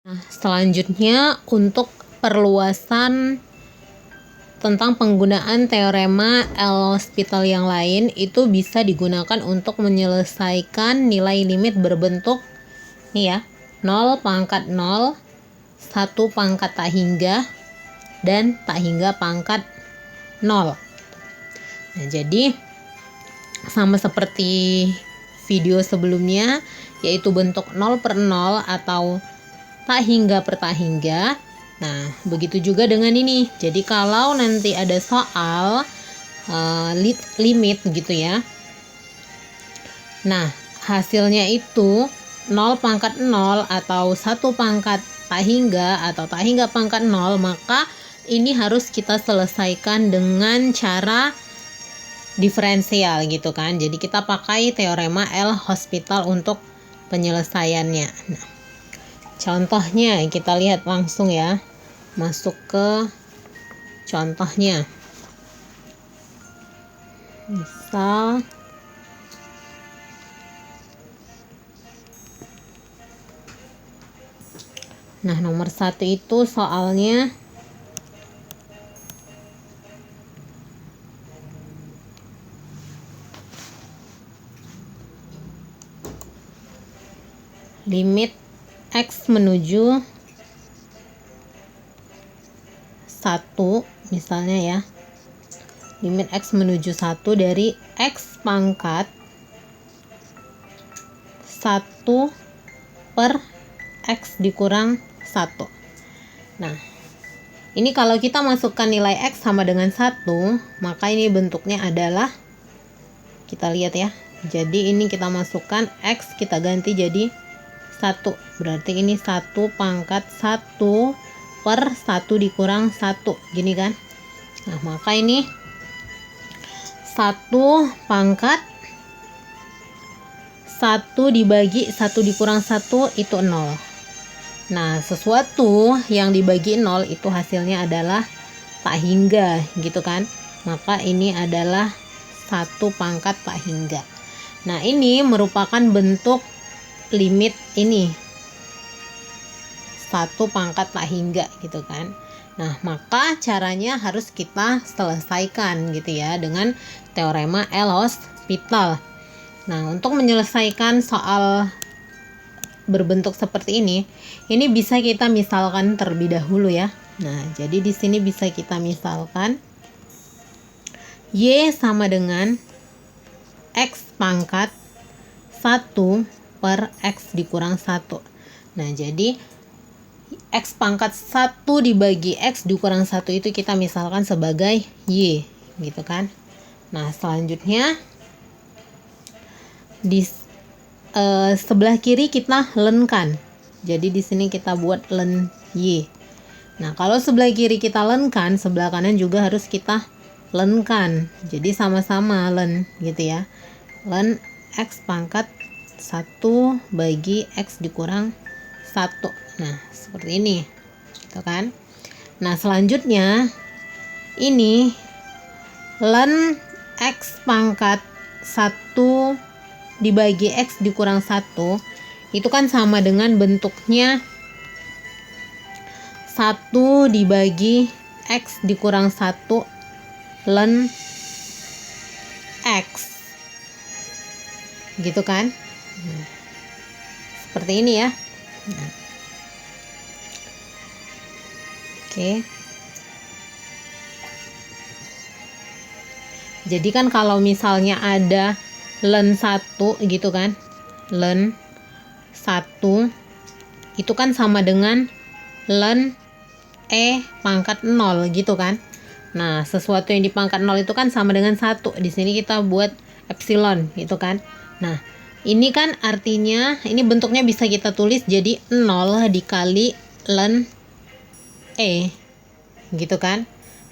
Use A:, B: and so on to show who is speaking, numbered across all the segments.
A: Nah, selanjutnya untuk perluasan tentang penggunaan teorema L-Hospital yang lain itu bisa digunakan untuk menyelesaikan nilai limit berbentuk nih ya, 0 pangkat 0, 1 pangkat tak hingga, dan tak hingga pangkat 0. Nah, jadi sama seperti video sebelumnya, yaitu bentuk 0/0 atau tak hingga per tak hingga. Nah, begitu juga dengan ini. Jadi kalau nanti ada soal limit gitu ya. Nah, hasilnya itu 0 pangkat 0 atau 1 pangkat tak hingga atau tak hingga pangkat 0, maka ini harus kita selesaikan dengan cara diferensial gitu kan. Jadi kita pakai teorema L-Hospital untuk penyelesaiannya. Nah, contohnya kita lihat langsung ya, masuk ke contohnya. Misal nah, nomor 1 itu soalnya limit X menuju 1 misalnya ya. Limit X menuju 1 dari X pangkat 1 per X dikurang 1. Nah, ini kalau kita masukkan nilai X sama dengan 1, maka ini bentuknya adalah, kita lihat ya. Jadi ini kita masukkan X, kita ganti jadi 1. Berarti ini 1 pangkat 1 per 1 dikurang 1. Gini kan. Nah, maka ini 1 pangkat 1 dibagi 1 dikurang 1 itu 0. Nah, sesuatu yang dibagi 0 itu hasilnya adalah tak hingga gitu kan. Maka ini adalah 1 pangkat tak hingga. Nah, ini merupakan bentuk limit ini 1 pangkat tak hingga gitu kan. Nah, maka caranya harus kita selesaikan gitu ya dengan teorema L-Hospital. Nah, untuk menyelesaikan soal berbentuk seperti ini bisa kita misalkan terlebih dahulu ya. Nah, jadi di sini bisa kita misalkan Y sama dengan X pangkat 1 per X dikurang 1. Nah, jadi X pangkat 1 dibagi X dikurang 1 itu kita misalkan sebagai Y gitu kan. Nah, selanjutnya di sebelah kiri kita lenkan. Jadi di sini kita buat len Y. Nah, kalau sebelah kiri kita lenkan, sebelah kanan juga harus kita lenkan. Jadi sama-sama len gitu ya. Len X pangkat 1 bagi X dikurang 1. Nah, seperti ini gitu kan. Nah, selanjutnya ini len X pangkat 1 dibagi X dikurang 1 itu kan sama dengan bentuknya 1 dibagi X dikurang 1 len X gitu kan. Seperti ini ya. Oke. Jadi kan kalau misalnya ada len 1 gitu kan. Len 1 itu kan sama dengan len E pangkat 0 gitu kan. Nah, sesuatu yang di pangkat 0 itu kan sama dengan 1. Di sini kita buat epsilon gitu kan. Nah, ini kan artinya ini bentuknya bisa kita tulis jadi 0 dikali len E gitu kan.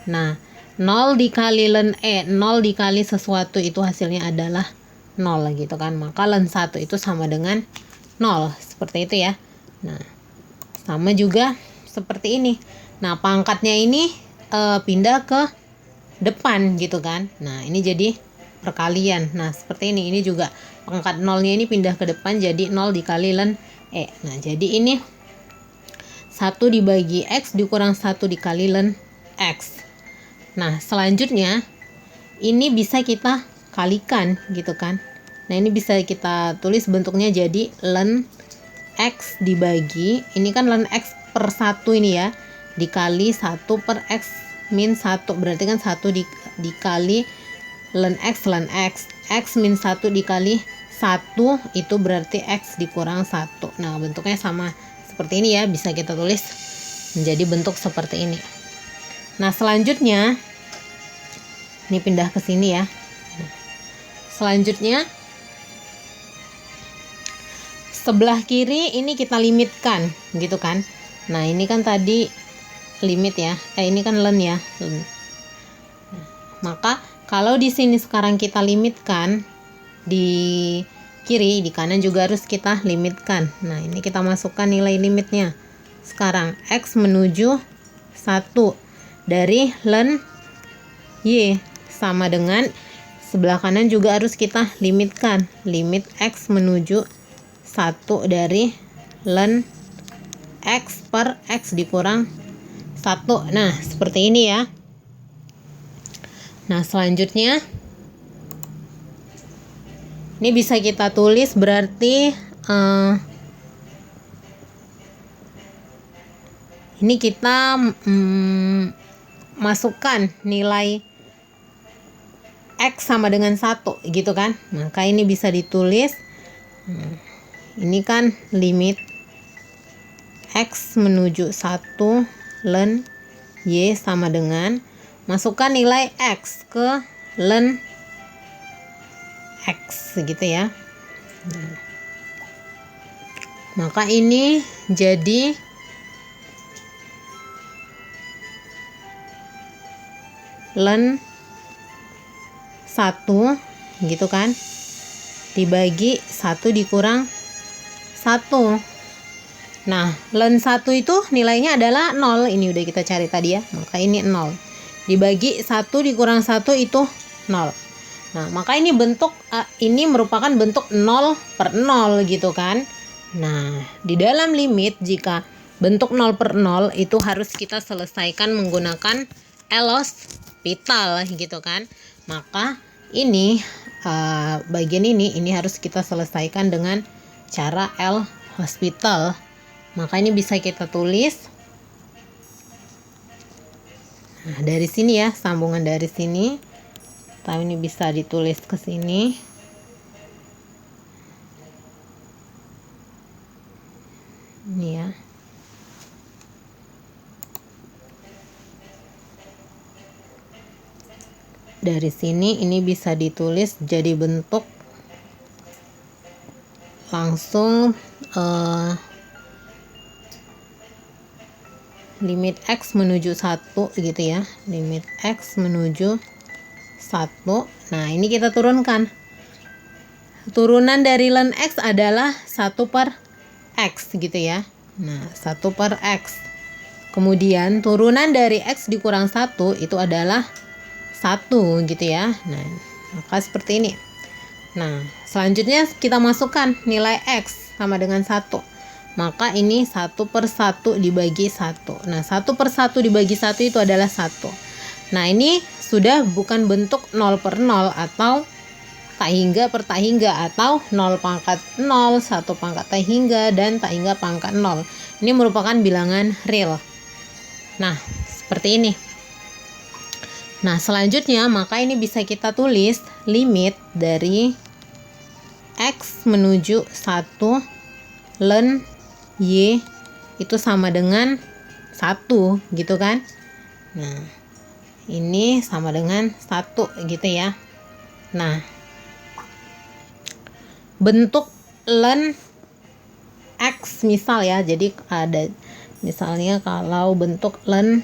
A: Nah, 0 dikali len E, 0 dikali sesuatu itu hasilnya adalah 0 gitu kan. Maka len 1 itu sama dengan 0. Seperti itu ya. Nah, sama juga seperti ini. Nah, pangkatnya ini pindah ke depan gitu kan. Nah, ini jadi perkalian. Nah, seperti ini. Ini juga pangkat 0-nya ini pindah ke depan jadi 0 dikali len E. Nah, jadi ini 1 dibagi X dikurang 1 dikali ln X. Nah, selanjutnya ini bisa kita kalikan gitu kan. Nah, ini bisa kita tulis bentuknya jadi ln X dibagi, ini kan ln X per 1 ini ya, dikali 1 per X min 1, berarti kan 1 dikali ln X, X min 1 dikali 1 itu berarti X dikurang 1. Nah, bentuknya sama seperti ini ya, bisa kita tulis menjadi bentuk seperti ini. Nah, selanjutnya ini pindah ke sini ya. Selanjutnya sebelah kiri ini kita limitkan gitu kan. Nah, ini kan tadi limit ya. Ini kan ln ya. Maka kalau di sini sekarang kita limitkan, di kiri, di kanan juga harus kita limitkan. Nah, ini kita masukkan nilai limitnya. Sekarang X menuju 1 dari ln Y sama dengan sebelah kanan juga harus kita limitkan. Limit X menuju 1 dari ln X per X dikurang 1. Nah, seperti ini ya. Nah, selanjutnya ini bisa kita tulis berarti ini kita masukkan nilai X sama dengan 1 gitu kan. Maka ini bisa ditulis ini kan limit X menuju 1 ln Y sama dengan masukkan nilai X ke ln X gitu ya. Maka ini jadi ln 1 gitu kan, dibagi 1 dikurang 1. Nah, ln 1 itu nilainya adalah 0. Ini udah kita cari tadi ya. Maka ini 0. Dibagi 1 dikurang 1 itu 0. Nah, maka ini bentuk ini merupakan bentuk 0 per 0 gitu kan. Nah, di dalam limit jika bentuk 0 per 0 itu harus kita selesaikan menggunakan L'Hospital gitu kan. Maka ini bagian ini harus kita selesaikan dengan cara L'Hospital. Maka ini bisa kita tulis. Nah, dari sini ya, sambungan dari sini. Tapi ini bisa ditulis ke sini. Ini ya. Dari sini ini bisa ditulis jadi bentuk langsung limit X menuju 1 gitu ya. Limit X menuju 1. Nah, ini kita turunkan. Turunan dari ln X adalah 1 per X gitu ya. Nah, 1 per X. Kemudian turunan dari X dikurang 1 itu adalah 1 gitu ya. Nah, maka seperti ini. Nah, selanjutnya kita masukkan nilai X sama dengan 1. Maka ini 1 per 1 dibagi 1. Nah, 1 per 1 dibagi 1 itu adalah 1. Nah, ini sudah bukan bentuk 0 per 0 atau tak hingga per tak hingga atau 0 pangkat 0, 1 pangkat tak hingga, dan tak hingga pangkat 0. Ini merupakan bilangan real. Nah, seperti ini. Nah, selanjutnya maka ini bisa kita tulis limit dari X menuju 1 ln Y itu sama dengan 1 gitu kan. Nah, ini sama dengan 1 gitu ya. Nah, bentuk ln X misal ya. Jadi ada misalnya kalau bentuk ln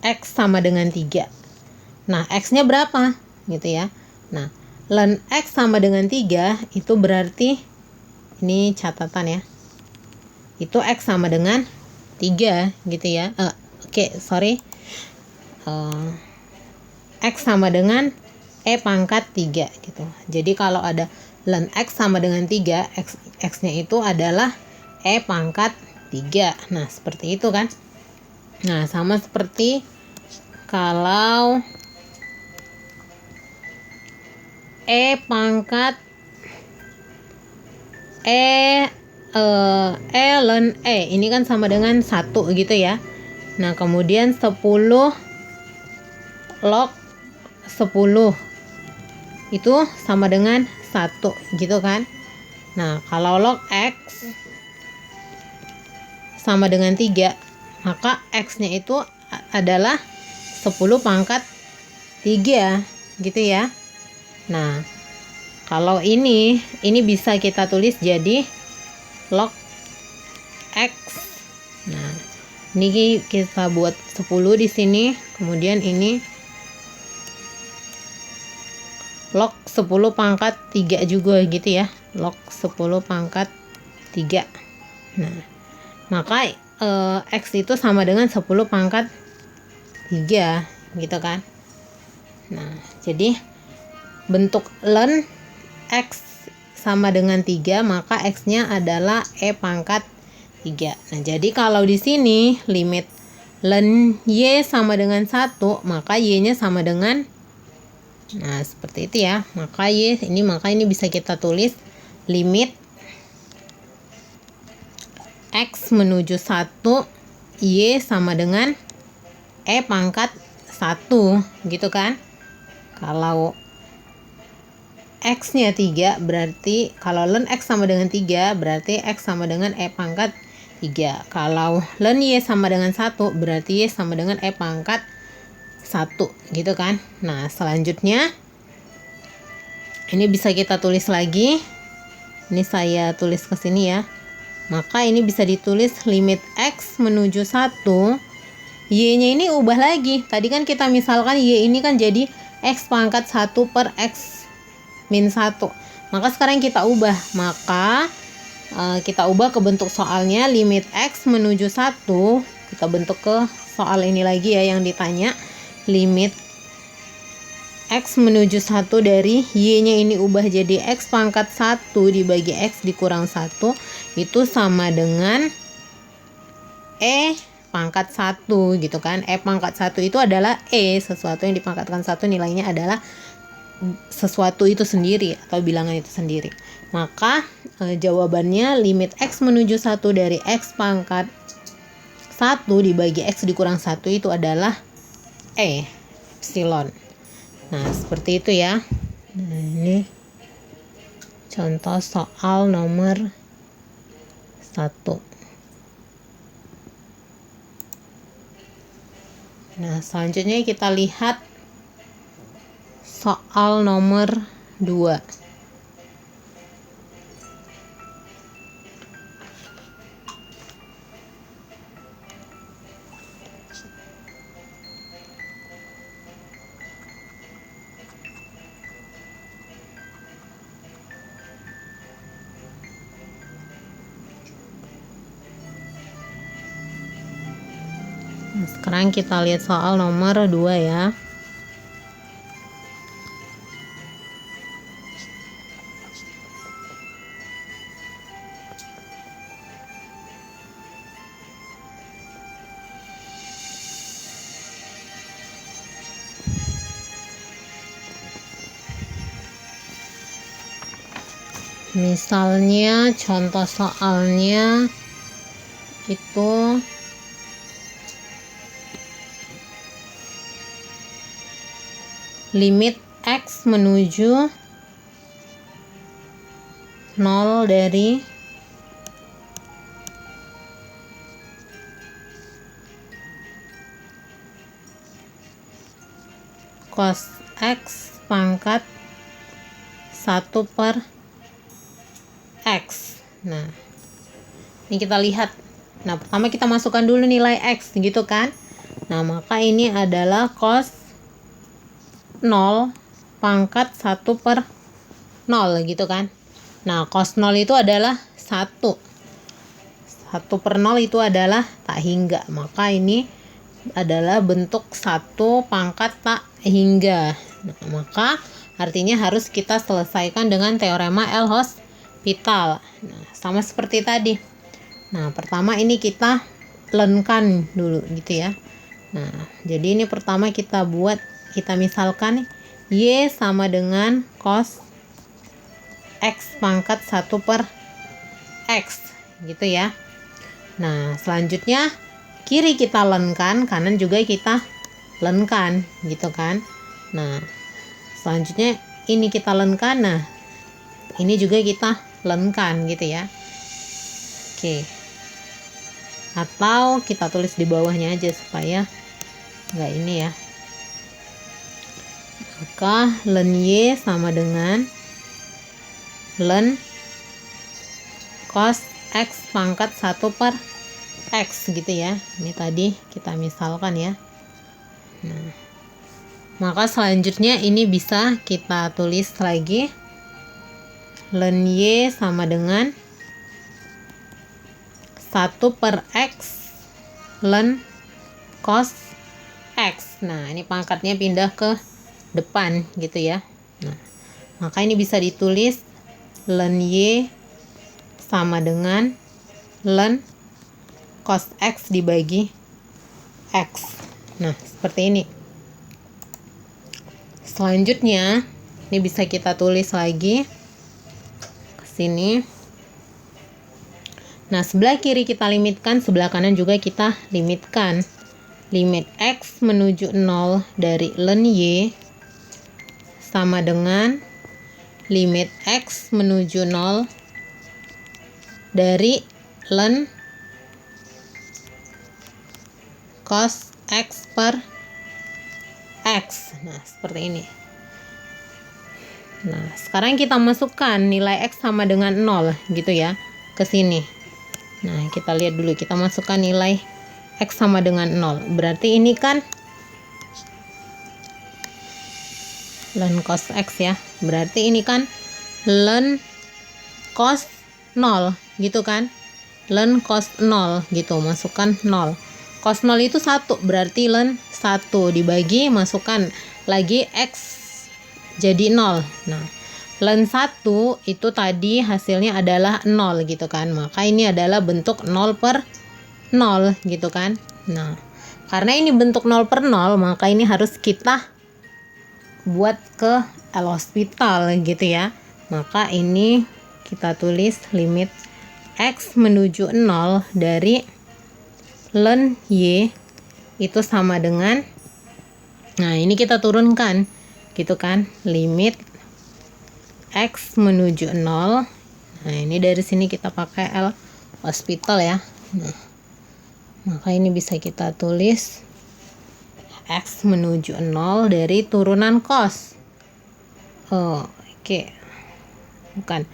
A: X sama dengan 3. Nah, X-nya berapa? Gitu ya. Nah, ln X sama dengan 3 itu berarti ini catatan ya. Itu X sama dengan 3 gitu ya. X sama dengan E pangkat 3 gitu. Jadi kalau ada ln X sama dengan 3, X-nya itu adalah E pangkat 3. Nah, seperti itu kan. Nah, sama seperti kalau pangkat ln ini kan sama dengan 1 gitu ya. Nah, kemudian 10 log 10 itu sama dengan 1 gitu kan. Nah, kalau log X sama dengan 3, maka X-nya itu adalah 10 pangkat 3 gitu ya. Nah, kalau ini bisa kita tulis jadi log X. Nah, ini kita buat 10 di sini, kemudian ini log 10 pangkat 3 juga gitu ya. Log 10 pangkat 3. Nah, maka X itu sama dengan 10 pangkat 3 gitu kan. Nah, jadi bentuk ln X sama dengan 3, maka X-nya adalah pangkat 3. Nah, jadi kalau di sini limit ln Y sama dengan 1, maka Y-nya sama dengan, nah seperti itu ya. Maka ini bisa kita tulis limit X menuju 1 Y sama dengan pangkat 1 gitu kan. Kalau X-nya 3, berarti kalau ln X sama dengan 3, berarti X sama dengan pangkat 3. Kalau ln Y sama dengan 1, berarti Y sama dengan pangkat 1 gitu kan. Nah, selanjutnya ini bisa kita tulis lagi. Ini saya tulis ke sini ya. Maka ini bisa ditulis limit X menuju 1, Y-nya ini ubah lagi. Tadi kan kita misalkan Y ini kan jadi X pangkat 1 per X min 1. Maka sekarang kita ubah. Maka kita ubah ke bentuk soalnya, limit X menuju 1. Kita bentuk ke soal ini lagi ya yang ditanya. Limit X menuju 1 dari Y-nya ini ubah jadi X pangkat 1 dibagi X dikurang 1, itu sama dengan pangkat 1 gitu kan. Pangkat 1 itu adalah sesuatu yang dipangkatkan 1 nilainya adalah sesuatu itu sendiri atau bilangan itu sendiri. Maka jawabannya limit X menuju 1 dari X pangkat 1 dibagi X dikurang 1 itu adalah epsilon. Nah, seperti itu ya. Nah, ini contoh soal nomor 1. Nah, selanjutnya kita lihat soal nomor 2. Nah, sekarang kita lihat soal nomor 2 ya. Misalnya contoh soalnya itu limit X menuju 0 dari cos X pangkat 1 per X. Nah, ini kita lihat. Nah, pertama kita masukkan dulu nilai X gitu kan. Nah, maka ini adalah cos 0 pangkat 1 per 0 gitu kan. Nah, cos 0 itu adalah 1. 1 per 0 itu adalah tak hingga. Maka ini adalah bentuk 1 pangkat tak hingga. Nah, maka artinya harus kita selesaikan dengan teorema L'Hospital. Nah, sama seperti tadi. Nah, pertama ini kita lenkan dulu gitu ya. Nah, jadi ini pertama kita misalkan Y sama dengan cos X pangkat 1 per X gitu ya. Nah, selanjutnya kiri kita lenkan, kanan juga kita lenkan gitu kan. Nah, selanjutnya ini kita lenkan, nah ini juga kita lenkan gitu ya. Oke, atau kita tulis di bawahnya aja supaya nggak ini ya. Maka len Y sama dengan len cos X pangkat 1 per X gitu ya. Ini tadi kita misalkan ya. Nah, maka selanjutnya ini bisa kita tulis lagi len Y sama dengan 1 per X len cos X. Nah, ini pangkatnya pindah ke depan gitu ya. Nah, maka ini bisa ditulis len Y sama dengan len cos X dibagi X. Nah, seperti ini. Selanjutnya, ini bisa kita tulis lagi ke sini. Nah, sebelah kiri kita limitkan, sebelah kanan juga kita limitkan. Limit X menuju 0 dari len Y sama dengan limit X menuju 0 dari len cos X per X. Nah, seperti ini. Nah, sekarang kita masukkan nilai X sama dengan 0 gitu ya ke sini. Nah, kita lihat dulu, kita masukkan nilai X sama dengan 0. Berarti ini kan len cos X ya. Berarti ini kan len cos 0 gitu kan. Len cos 0 gitu, masukkan 0. Cos 0 itu 1, berarti len 1 dibagi, masukkan lagi X jadi 0. Nah, len 1 itu tadi hasilnya adalah 0 gitu kan. Maka ini adalah bentuk 0 per 0 gitu kan. Nah, karena ini bentuk 0 per 0, maka ini harus kita buat ke L'Hopital gitu ya. Maka ini kita tulis limit X menuju 0 dari len Y itu sama dengan, nah ini kita turunkan gitu kan, limit X menuju 0. Nah, ini dari sini kita pakai L'Hopital ya. Nah, maka ini bisa kita tulis X menuju 0 dari turunan cos. Oke. Bukan.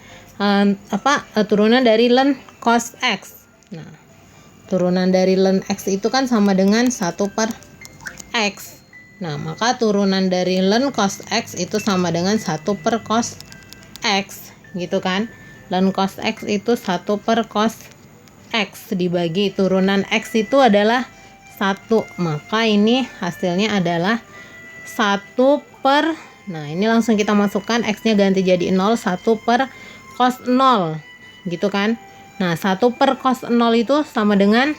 A: Turunan dari len cos X. Nah, turunan dari len X itu kan sama dengan 1 per X. Nah, maka turunan dari len cos X itu sama dengan 1 per cos X gitu kan. Len cos X itu 1 per cos X dibagi turunan X itu adalah 1. Maka ini hasilnya adalah 1 per, nah ini langsung kita masukkan X-nya ganti jadi 0, 1 per cos 0 gitu kan. Nah, 1 per cos 0 itu sama dengan,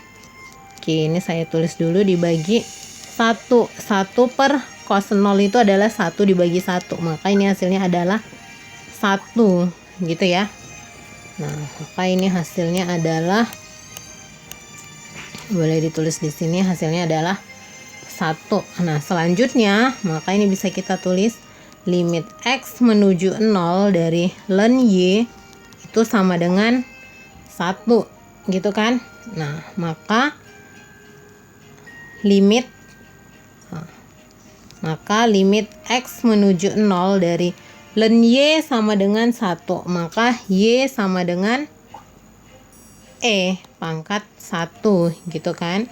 A: oke ini saya tulis dulu, dibagi 1. 1 per cos 0 itu adalah 1 dibagi 1. Maka ini hasilnya adalah 1 gitu ya. Nah, maka ini hasilnya adalah, boleh ditulis di sini, hasilnya adalah 1. Nah, selanjutnya maka ini bisa kita tulis limit X menuju 0 dari len Y itu sama dengan 1 gitu kan. Nah, maka limit X menuju 0 dari len Y sama dengan 1. Maka Y sama dengan E pangkat 1 gitu kan.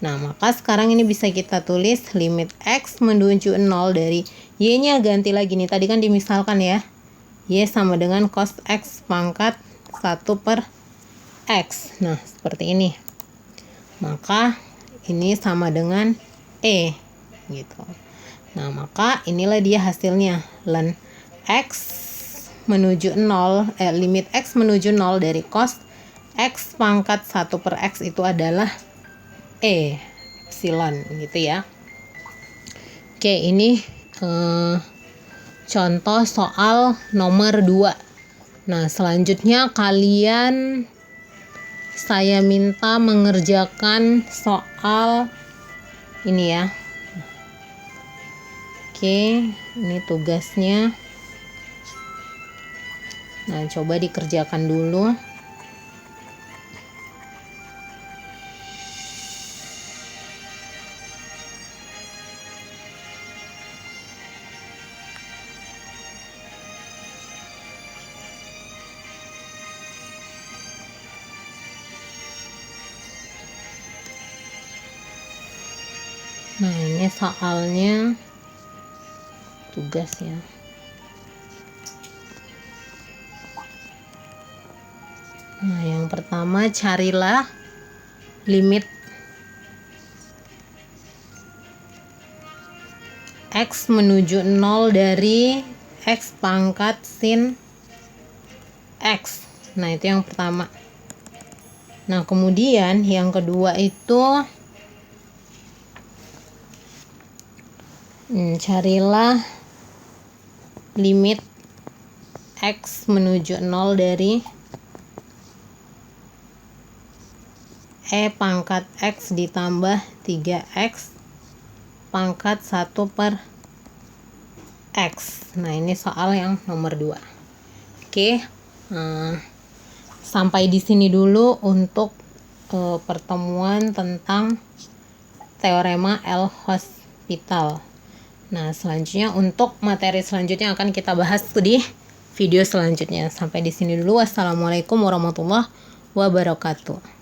A: Nah, maka sekarang ini bisa kita tulis limit X menuju 0 dari Y-nya ganti lagi nih. Tadi kan dimisalkan ya. Y sama dengan cos X pangkat 1 per X. Nah, seperti ini. Maka ini sama dengan E gitu. Nah, maka inilah dia hasilnya. Len X menuju 0, limit X menuju 0 dari cos X pangkat 1 per X itu adalah epsilon gitu ya. Oke, ini contoh soal nomor 2. Nah, selanjutnya saya minta mengerjakan soal ini ya. Oke, ini tugasnya. Nah, coba dikerjakan dulu. Nah, ini soalnya tugas ya. Nah, yang pertama carilah limit X menuju 0 dari X pangkat sin X. Nah, itu yang pertama. Nah, kemudian yang kedua itu carilah limit X menuju 0 dari pangkat X ditambah 3X pangkat 1 per X. Nah, ini soal yang nomor 2. Oke, sampai di sini dulu untuk pertemuan tentang teorema L'Hospital. Nah, selanjutnya untuk materi selanjutnya akan kita bahas di video selanjutnya. Sampai di sini dulu. Wassalamualaikum warahmatullahi wabarakatuh.